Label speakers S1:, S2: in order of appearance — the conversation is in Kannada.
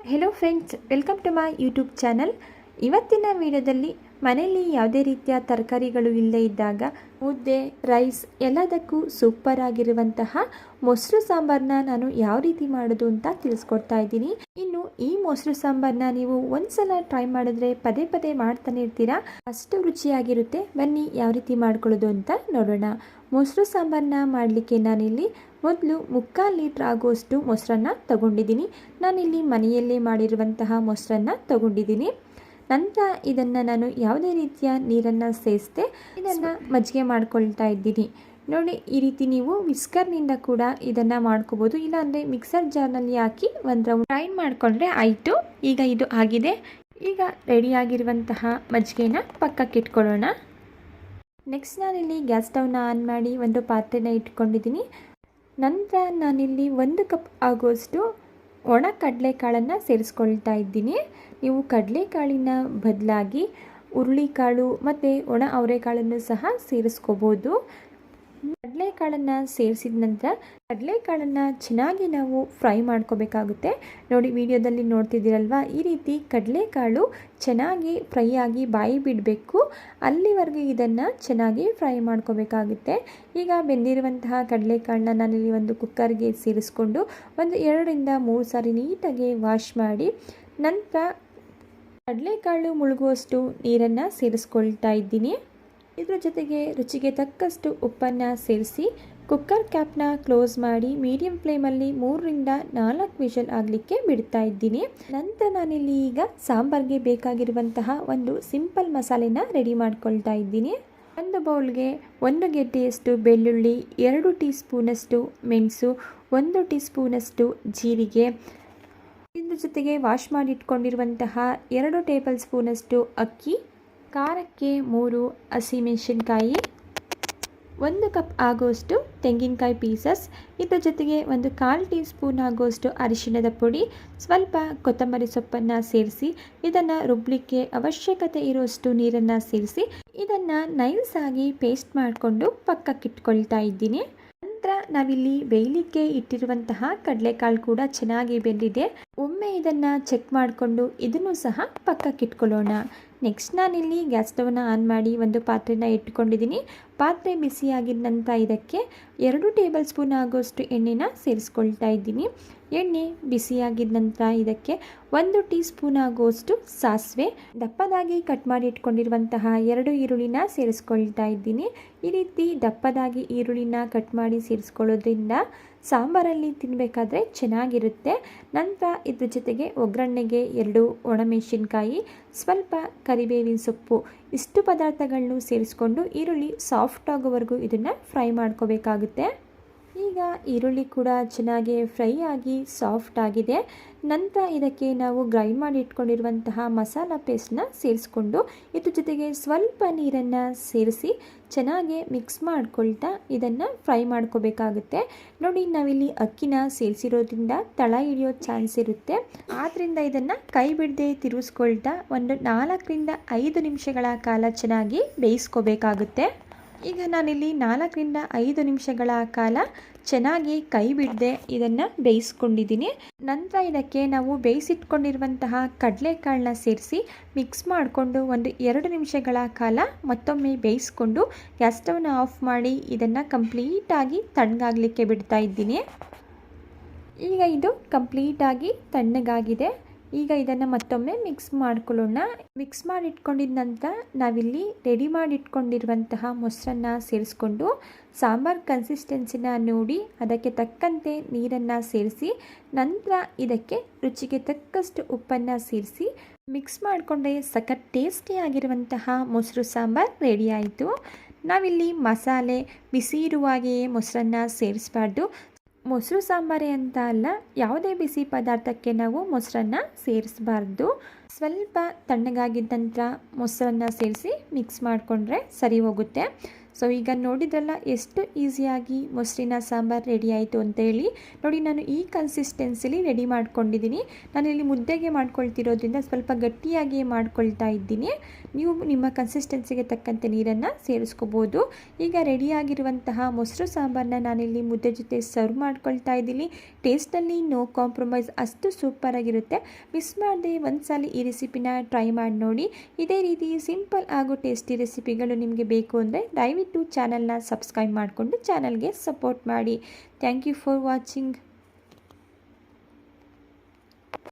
S1: Hello friends, welcome to my YouTube channel. ಇವತ್ತಿನ ವಿಡಿಯೋದಲ್ಲಿ ಮನೆಯಲ್ಲಿ ಯಾವುದೇ ರೀತಿಯ ತರಕಾರಿಗಳು ಇಲ್ಲದೇ ಇದ್ದಾಗ ಮುದ್ದೆ, ರೈಸ್ ಎಲ್ಲದಕ್ಕೂ ಸೂಪರ್ ಆಗಿರುವಂತಹ ಮೊಸರು ಸಾಂಬಾರನ್ನ ನಾನು ಯಾವ ರೀತಿ ಮಾಡೋದು ಅಂತ ತಿಳಿಸ್ಕೊಡ್ತಾ ಇದ್ದೀನಿ. ಇನ್ನು ಈ ಮೊಸರು ಸಾಂಬಾರನ್ನ ನೀವು ಒಂದ್ಸಲ ಟ್ರೈ ಮಾಡಿದ್ರೆ ಪದೇ ಪದೇ ಮಾಡ್ತಾನೆ ಇರ್ತೀರಾ, ಅಷ್ಟು ರುಚಿಯಾಗಿರುತ್ತೆ. ಬನ್ನಿ ಯಾವ ರೀತಿ ಮಾಡ್ಕೊಳ್ಳೋದು ಅಂತ ನೋಡೋಣ. ಮೊಸರು ಸಾಂಬಾರನ್ನ ಮಾಡಲಿಕ್ಕೆ ನಾನಿಲ್ಲಿ ಮೊದಲು 3/4 ಲೀಟ್ರ್ ಆಗುವಷ್ಟು ಮೊಸರನ್ನು ತಗೊಂಡಿದ್ದೀನಿ. ನಾನಿಲ್ಲಿ ಮನೆಯಲ್ಲೇ ಮಾಡಿರುವಂತಹ ಮೊಸರನ್ನು ತಗೊಂಡಿದ್ದೀನಿ. ನಂತರ ಇದನ್ನು ನಾನು ಯಾವುದೇ ರೀತಿಯ ನೀರನ್ನು ಸೇರಿಸದೆ ಇದನ್ನು ಮಜ್ಜಿಗೆ ಮಾಡ್ಕೊಳ್ತಾ ಇದ್ದೀನಿ. ನೋಡಿ, ಈ ರೀತಿ ನೀವು ವಿಸ್ಕರ್ನಿಂದ ಕೂಡ ಇದನ್ನು ಮಾಡ್ಕೋಬೋದು, ಇಲ್ಲಾಂದರೆ ಮಿಕ್ಸರ್ ಜಾರ್ನಲ್ಲಿ ಹಾಕಿ ಒಂದು ರೌಂಡ್ ಗ್ರೈಂಡ್ ಮಾಡಿಕೊಂಡ್ರೆ ಆಯಿತು. ಈಗ ಇದು ಆಗಿದೆ. ಈಗ ರೆಡಿಯಾಗಿರುವಂತಹ ಮಜ್ಜಿಗೆನ ಪಕ್ಕಕ್ಕೆ ಇಟ್ಕೊಳ್ಳೋಣ. ನೆಕ್ಸ್ಟ್ ನಾನಿಲ್ಲಿ ಗ್ಯಾಸ್ ಸ್ಟವ್ನ ಆನ್ ಮಾಡಿ ಒಂದು ಪಾತ್ರೆನ ಇಟ್ಕೊಂಡಿದ್ದೀನಿ. ನಂತರ ನಾನಿಲ್ಲಿ 1 ಕಪ್ ಆಗುವಷ್ಟು ಒಣ ಕಡಲೆಕಾಳನ್ನು ಸೇರಿಸ್ಕೊಳ್ತಾ ಇದ್ದೀನಿ. ನೀವು ಕಡಲೆಕಾಳಿನ ಬದಲಾಗಿ ಹುರುಳಿಕಾಳು ಮತ್ತು ಒಣ ಅವರೆಕಾಳನ್ನು ಸಹ ಸೇರಿಸ್ಕೋಬೋದು. ಕಡಲೆಕಾಳನ್ನು ಸೇರಿಸಿದ ನಂತರ ಕಡಲೆಕಾಳನ್ನು ಚೆನ್ನಾಗಿ ನಾವು ಫ್ರೈ ಮಾಡ್ಕೋಬೇಕಾಗುತ್ತೆ. ನೋಡಿ, ವಿಡಿಯೋದಲ್ಲಿ ನೋಡ್ತಿದ್ದೀರಲ್ವ, ಈ ರೀತಿ ಕಡಲೆಕಾಳು ಚೆನ್ನಾಗಿ ಫ್ರೈ ಆಗಿ ಬಾಯಿ ಬಿಡಬೇಕು. ಅಲ್ಲಿವರೆಗೂ ಇದನ್ನು ಚೆನ್ನಾಗಿ ಫ್ರೈ ಮಾಡ್ಕೋಬೇಕಾಗುತ್ತೆ. ಈಗ ಬೆಂದಿರುವಂತಹ ಕಡಲೆಕಾಳನ್ನ ನಾನಿಲ್ಲಿ ಒಂದು ಕುಕ್ಕರ್ಗೆ ಸೇರಿಸ್ಕೊಂಡು ಒಂದು 2ರಿಂದ 3 ಸಾರಿ ನೀಟಾಗಿ ವಾಶ್ ಮಾಡಿ ನಂತರ ಕಡಲೆಕಾಳು ಮುಳುಗುವಷ್ಟು ನೀರನ್ನು ಸೇರಿಸ್ಕೊಳ್ತಾ ಇದ್ದೀನಿ. ಇದರ ಜೊತೆಗೆ ರುಚಿಗೆ ತಕ್ಕಷ್ಟು ಉಪ್ಪನ್ನು ಸೇರಿಸಿ ಕುಕ್ಕರ್ ಕ್ಯಾಪ್ನ ಕ್ಲೋಸ್ ಮಾಡಿ ಮೀಡಿಯಂ ಫ್ಲೇಮಲ್ಲಿ 3ರಿಂದ 4 ವಿಷಲ್ ಆಗಲಿಕ್ಕೆ ಬಿಡ್ತಾ ಇದ್ದೀನಿ. ನಂತರ ನಾನಿಲ್ಲಿ ಈಗ ಸಾಂಬಾರ್ಗೆ ಬೇಕಾಗಿರುವಂತಹ ಒಂದು ಸಿಂಪಲ್ ಮಸಾಲೆನ ರೆಡಿ ಮಾಡ್ಕೊಳ್ತಾ ಇದ್ದೀನಿ. ಒಂದು ಬೌಲ್ಗೆ 1 ಗೆಡ್ಡೆಯಷ್ಟು ಬೆಳ್ಳುಳ್ಳಿ, 2 ಟೀ ಸ್ಪೂನಷ್ಟು ಮೆಣಸು, 1 ಟೀ ಸ್ಪೂನಷ್ಟು ಜೀರಿಗೆ, ಇದ್ರ ಜೊತೆಗೆ ವಾಶ್ ಮಾಡಿ ಇಟ್ಕೊಂಡಿರುವಂತಹ 2 ಟೇಬಲ್ ಸ್ಪೂನಷ್ಟು ಅಕ್ಕಿ, ಖಾರಕ್ಕೆ 3 ಹಸಿಮೆಣಸಿನ್ಕಾಯಿ, 1 ಕಪ್ ಆಗುವಷ್ಟು ತೆಂಗಿನಕಾಯಿ ಪೀಸಸ್, ಇದರ ಜೊತೆಗೆ ಒಂದು 1/4 ಟೀ ಸ್ಪೂನ್ ಆಗುವಷ್ಟು ಅರಿಶಿಣದ ಪುಡಿ, ಸ್ವಲ್ಪ ಕೊತ್ತಂಬರಿ ಸೊಪ್ಪನ್ನು ಸೇರಿಸಿ ಇದನ್ನು ರುಬ್ಲಿಕ್ಕೆ ಅವಶ್ಯಕತೆ ಇರುವಷ್ಟು ನೀರನ್ನು ಸೇರಿಸಿ ಇದನ್ನು ನೈಸಾಗಿ ಪೇಸ್ಟ್ ಮಾಡಿಕೊಂಡು ಪಕ್ಕಕ್ಕಿಟ್ಕೊಳ್ತಾ ಇದ್ದೀನಿ. ನಂತರ ನಾವಿಲ್ಲಿ ಬೇಯಲಿಕ್ಕೆ ಇಟ್ಟಿರುವಂತಹ ಕಡಲೆಕಾಳು ಕೂಡ ಚೆನ್ನಾಗಿ ಬೆಂದಿದೆ. ಒಮ್ಮೆ ಇದನ್ನು ಚೆಕ್ ಮಾಡಿಕೊಂಡು ಇದನ್ನು ಸಹ ಪಕ್ಕಕ್ಕಿಟ್ಕೊಳ್ಳೋಣ. ನೆಕ್ಸ್ಟ್ ನಾನಿಲ್ಲಿ ಗ್ಯಾಸ್ ಸ್ಟವ್ನ ಆನ್ ಮಾಡಿ ಒಂದು ಪಾತ್ರೆನ ಇಟ್ಕೊಂಡಿದ್ದೀನಿ. ಪಾತ್ರೆ ಬಿಸಿಯಾಗಿದ ನಂತರ ಇದಕ್ಕೆ 2 ಟೇಬಲ್ ಸ್ಪೂನ್ ಆಗುವಷ್ಟು ಎಣ್ಣೆನ ಸೇರಿಸ್ಕೊಳ್ತಾ ಇದ್ದೀನಿ. ಎಣ್ಣೆ ಬಿಸಿಯಾಗಿದ ನಂತರ ಇದಕ್ಕೆ 1 ಟೀ ಸ್ಪೂನ್ ಆಗುವಷ್ಟು ಸಾಸಿವೆ, ದಪ್ಪದಾಗಿ ಕಟ್ ಮಾಡಿ ಇಟ್ಕೊಂಡಿರುವಂತಹ 2 ಈರುಳ್ಳಿನ ಸೇರಿಸ್ಕೊಳ್ತಾ ಇದ್ದೀನಿ. ಈ ರೀತಿ ದಪ್ಪದಾಗಿ ಈರುಳ್ಳಿನ ಕಟ್ ಮಾಡಿ ಸೇರಿಸ್ಕೊಳ್ಳೋದ್ರಿಂದ ಸಾಂಬಾರಲ್ಲಿ ತಿನ್ನಬೇಕಾದ್ರೆ ಚೆನ್ನಾಗಿರುತ್ತೆ. ನಂತರ ಇದ್ರ ಜೊತೆಗೆ ಒಗ್ಗರಣೆಗೆ 2 ಒಣಮೆಣಸಿನ್ಕಾಯಿ, ಸ್ವಲ್ಪ ಕರಿಬೇವಿನ ಸೊಪ್ಪು, ಇಷ್ಟು ಪದಾರ್ಥಗಳನ್ನು ಸೇರಿಸ್ಕೊಂಡು ಈರುಳ್ಳಿ ಸಾಫ್ಟ್ ಆಗೋವರೆಗೂ ಇದನ್ನು ಫ್ರೈ ಮಾಡ್ಕೋಬೇಕಾಗುತ್ತೆ. ಈಗ ಈರುಳ್ಳಿ ಕೂಡ ಚೆನ್ನಾಗಿ ಫ್ರೈ ಆಗಿ ಸಾಫ್ಟ್ ಆಗಿದೆ. ನಂತರ ಇದಕ್ಕೆ ನಾವು ಗ್ರೈಂಡ್ ಮಾಡಿ ಇಟ್ಕೊಂಡಿರುವಂತಹ ಮಸಾಲ ಪೇಸ್ಟ್ನ ಸೇರಿಸ್ಕೊಂಡು ಇದ್ರ ಜೊತೆಗೆ ಸ್ವಲ್ಪ ನೀರನ್ನು ಸೇರಿಸಿ ಚೆನ್ನಾಗಿ ಮಿಕ್ಸ್ ಮಾಡ್ಕೊಳ್ತಾ ಇದನ್ನು ಫ್ರೈ ಮಾಡ್ಕೋಬೇಕಾಗುತ್ತೆ. ನೋಡಿ, ನಾವಿಲ್ಲಿ ಅಕ್ಕಿನ ಸೇರಿಸಿರೋದ್ರಿಂದ ತಳ ಹಿಡಿಯೋ ಚಾನ್ಸ್ ಇರುತ್ತೆ. ಆದ್ದರಿಂದ ಇದನ್ನು ಕೈ ಬಿಡದೆ ತಿರುಗಿಸ್ಕೊಳ್ತಾ ಒಂದು 4ರಿಂದ 5 ನಿಮಿಷಗಳ ಕಾಲ ಚೆನ್ನಾಗಿ ಬೇಯಿಸ್ಕೋಬೇಕಾಗುತ್ತೆ. ಈಗ ನಾನಿಲ್ಲಿ 4ರಿಂದ 5 ನಿಮಿಷಗಳ ಕಾಲ ಚೆನ್ನಾಗಿ ಕೈ ಬಿಡದೆ ಇದನ್ನು ಬೇಯಿಸ್ಕೊಂಡಿದ್ದೀನಿ. ನಂತರ ಇದಕ್ಕೆ ನಾವು ಬೇಯಿಸಿಟ್ಕೊಂಡಿರುವಂತಹ ಕಡಲೆಕಾಳನ್ನ ಸೇರಿಸಿ ಮಿಕ್ಸ್ ಮಾಡಿಕೊಂಡು ಒಂದು 2 ನಿಮಿಷಗಳ ಕಾಲ ಮತ್ತೊಮ್ಮೆ ಬೇಯಿಸ್ಕೊಂಡು ಗ್ಯಾಸ್ ಸ್ಟವ್ನ ಆಫ್ ಮಾಡಿ ಇದನ್ನು ಕಂಪ್ಲೀಟಾಗಿ ತಣ್ಣಗಾಗಲಿಕ್ಕೆ ಬಿಡ್ತಾ ಇದ್ದೀನಿ. ಈಗ ಇದು ಕಂಪ್ಲೀಟಾಗಿ ತಣ್ಣಗಾಗಿದೆ. ಈಗ ಇದನ್ನು ಮತ್ತೊಮ್ಮೆ ಮಿಕ್ಸ್ ಮಾಡ್ಕೊಳ್ಳೋಣ. ಮಿಕ್ಸ್ ಮಾಡಿ ಇಟ್ಕೊಂಡಿದ ನಂತರ ನಾವಿಲ್ಲಿ ರೆಡಿ ಮಾಡಿ ಇಟ್ಕೊಂಡಿರುವಂತಹ ಮೊಸರನ್ನು ಸೇರಿಸ್ಕೊಂಡು ಸಾಂಬಾರ್ ಕನ್ಸಿಸ್ಟೆನ್ಸಿನ ನೋಡಿ ಅದಕ್ಕೆ ತಕ್ಕಂತೆ ನೀರನ್ನು ಸೇರಿಸಿ ನಂತರ ಇದಕ್ಕೆ ರುಚಿಗೆ ತಕ್ಕಷ್ಟು ಉಪ್ಪನ್ನು ಸೇರಿಸಿ ಮಿಕ್ಸ್ ಮಾಡಿಕೊಂಡ್ರೆ ಸಖತ್ ಟೇಸ್ಟಿಯಾಗಿರುವಂತಹ ಮೊಸರು ಸಾಂಬಾರ್ ರೆಡಿ ಆಯಿತು. ನಾವಿಲ್ಲಿ ಮಸಾಲೆ ಬಿಸಿ ಇರುವಾಗೆಯೇ ಮೊಸರನ್ನು ಸೇರಿಸಬಾರ್ದು. ಮೊಸರು ಸಾಂಬಾರೇ ಅಂತ ಅಲ್ಲ, ಯಾವುದೇ ಬಿಸಿ ಪದಾರ್ಥಕ್ಕೆ ನಾವು ಮೊಸರನ್ನು ಸೇರಿಸಬಾರ್ದು. ಸ್ವಲ್ಪ ತಣ್ಣಗಾಗಿದ್ದ ನಂತರ ಮೊಸರನ್ನು ಸೇರಿಸಿ ಮಿಕ್ಸ್ ಮಾಡಿಕೊಂಡ್ರೆ ಸರಿ ಹೋಗುತ್ತೆ. ಸೊ ಈಗ ನೋಡಿದ್ರಲ್ಲ ಎಷ್ಟು ಈಸಿಯಾಗಿ ಮೊಸರಿನ ಸಾಂಬಾರು ರೆಡಿ ಆಯಿತು ಅಂತೇಳಿ. ನೋಡಿ ನಾನು ಈ ಕನ್ಸಿಸ್ಟೆನ್ಸಿಲಿ ರೆಡಿ ಮಾಡ್ಕೊಂಡಿದ್ದೀನಿ. ನಾನಿಲ್ಲಿ ಮುದ್ದೆಗೆ ಮಾಡ್ಕೊಳ್ತಿರೋದ್ರಿಂದ ಸ್ವಲ್ಪ ಗಟ್ಟಿಯಾಗಿ ಮಾಡ್ಕೊಳ್ತಾ ಇದ್ದೀನಿ. ನೀವು ನಿಮ್ಮ ಕನ್ಸಿಸ್ಟೆನ್ಸಿಗೆ ತಕ್ಕಂತೆ ನೀರನ್ನು ಸೇರಿಸ್ಕೋಬೋದು. ಈಗ ರೆಡಿಯಾಗಿರುವಂತಹ ಮೊಸರು ಸಾಂಬಾರನ್ನ ನಾನಿಲ್ಲಿ ಮುದ್ದೆ ಜೊತೆ ಸರ್ವ್ ಮಾಡ್ಕೊಳ್ತಾ ಇದ್ದೀನಿ. ಟೇಸ್ಟಲ್ಲಿ ನೋ ಕಾಂಪ್ರಮೈಸ್, ಅಷ್ಟು ಸೂಪರಾಗಿರುತ್ತೆ. ಮಿಸ್ ಮಾಡದೆ ಒಂದ್ಸಲ ಈ ರೆಸಿಪಿನ ಟ್ರೈ ಮಾಡಿ ನೋಡಿ. ಇದೇ ರೀತಿ ಸಿಂಪಲ್ ಹಾಗೂ ಟೇಸ್ಟಿ ರೆಸಿಪಿಗಳು ನಿಮಗೆ ಬೇಕು ಅಂದರೆ ದಯವಿಟ್ಟು ಚಾನಲ್ನ ಸಬ್ಸ್ಕ್ರೈಬ್ ಮಾಡಿಕೊಂಡು ಚಾನಲ್ಗೆ ಸಪೋರ್ಟ್ ಮಾಡಿ. Thank you for watching.